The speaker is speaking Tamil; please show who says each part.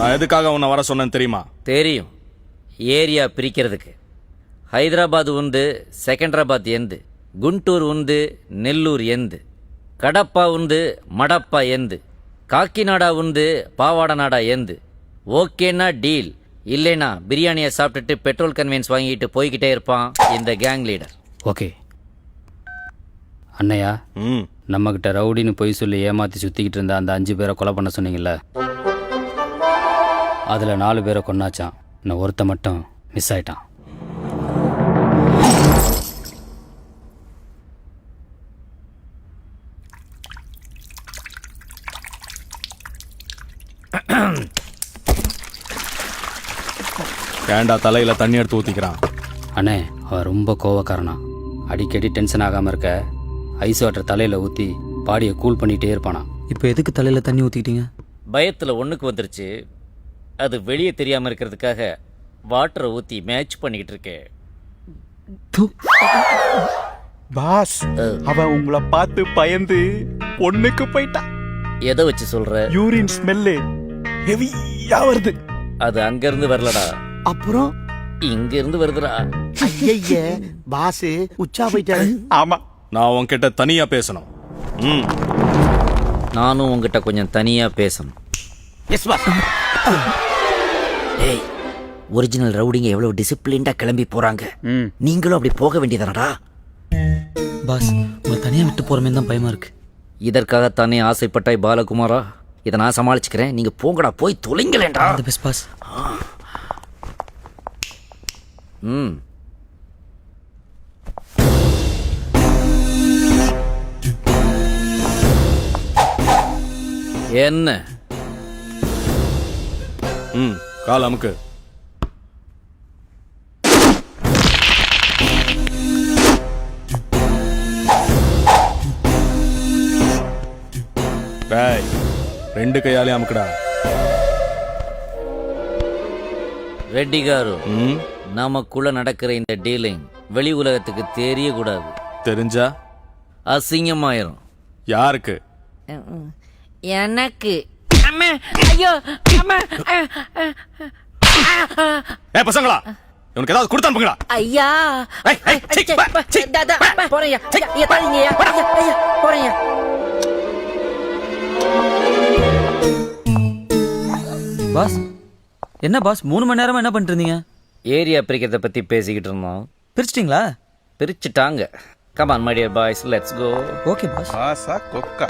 Speaker 1: நான் எதுக்காக உன்னை வர சொன்னேன்னு தெரியுமா?
Speaker 2: தெரியும். ஏரியா பிரிக்கிறதுக்கு. హైదరాబాద్ ఉంది, సెకండ్రాబాద్ ఎందు, గుంటూరు ఉంది, నెల్లూరు ఎందు, కడప ఉంది, మడప్ప ఎందు, కాకినాడ ఉంది, పావాడనాడ ఎందు. ஓகேனா டீல், இல்லைனா பிரியாணியை சாப்பிட்டுட்டு பெட்ரோல் கன்வீன்ஸ் வாங்கிட்டு போய்கிட்டே இருப்பான் இந்த கேங் லீடர்.
Speaker 3: ஓகே அண்ணையா, நம்மக்கிட்ட ரவுடின்னு போய் சொல்லி ஏமாற்றி சுற்றிக்கிட்டு இருந்த அந்த 5 பேரை கொலை பண்ண சொன்னீங்கல்ல, அதில் 4 பேரை கொன்னாச்சான். இன்னும் ஒருத்த மட்டும் மிஸ் ஆயிட்டான்.
Speaker 1: ஏண்டா தலையில தண்ணி எடுத்து ஊத்திக்கிறான்?
Speaker 3: அண்ணே, அவன் ரொம்ப கோவக்காரனா. அடிக்கடி டென்ஷன் ஆகாமல் இருக்க ஐஸ் வாட்டர் தலையில் ஊற்றி பாடியை கூல் பண்ணிகிட்டே இருப்பானா.
Speaker 4: இப்போ எதுக்கு தலையில் தண்ணி ஊற்றிக்கிட்டீங்க?
Speaker 2: பயத்தில் ஒன்றுக்கு வந்துருச்சு, அது வெளியே தெரியாமல் இருக்கிறதுக்காக வாட்டரை ஊற்றி மேட்ச் பண்ணிக்கிட்டு இருக்கேன்.
Speaker 5: பாஸ், அவன் உங்களை பார்த்து பயந்து ஒண்ணுக்கு போயிட்டான்.
Speaker 2: எதை வச்சு சொல்ற?
Speaker 5: யூரின் ஸ்மெல்லு ஹெவியா வருது.
Speaker 2: அது அங்கிருந்து வரலடா,
Speaker 6: அப்புறம்
Speaker 2: இங்க இருந்து வருதுடா.
Speaker 6: ஐய பாஸ் உச்சா போயிட்டாரு.
Speaker 5: ஆமா,
Speaker 1: நான் உன்கிட்ட தனியா பேசணும்.
Speaker 2: நானும் உங்ககிட்ட கொஞ்சம் தனியா பேசணும்.
Speaker 6: Yes boss.
Speaker 2: ஏய், ஒரிஜினல் ரவுடிங்க எவ்வளவு டிசிப்ளின்டா கிளம்பி போறாங்க, நீங்களும் அப்படி போக வேண்டியதானடா?
Speaker 4: பாஸ், உங்களை தனியாக விட்டு போகிற மாதிரி தான் பயமாக இருக்கு.
Speaker 2: இதற்காகத்தானே ஆசைப்பட்டாய் பாலகுமாரா? இதை நான் சமாளிச்சுக்கிறேன், நீங்க போங்கடா, போய் தொலைங்களேண்டா.
Speaker 4: அந்த பெஸ்ட் பாஸ்.
Speaker 2: என்ன?
Speaker 1: கால் அமுக்கு. டேய், 2 கையாலே அமுக்குடா.
Speaker 2: ரெட்டி காரு, நமக்குள்ள நடக்கிற இந்த டீலிங் வெளி உலகத்துக்கு தெரியக்கூடாது.
Speaker 1: தெரிஞ்சா
Speaker 2: அசிங்கமாயிரும்.
Speaker 1: யாருக்கு?
Speaker 2: எனக்கு. ஐயோ,
Speaker 1: ஏ பசங்களா, உனக்கு ஏதாவது கொடுத்து அனுப்புங்களா?
Speaker 2: ஐயா போறேன்.
Speaker 4: பாஸ், என்ன பாஸ் 3 மணி நேரமா என்ன பண்ணிட்டு இருந்தீங்க?
Speaker 2: ஏரியா பிரிக்கிறத பத்தி பேசிக்கிட்டு இருந்தோம்.
Speaker 4: பிரிச்சிட்டிங்களா?
Speaker 2: பிரிச்சுட்டாங்க. Come on my dear boys, let's go.
Speaker 4: Okay boss.
Speaker 5: பாஸா கொக்கா.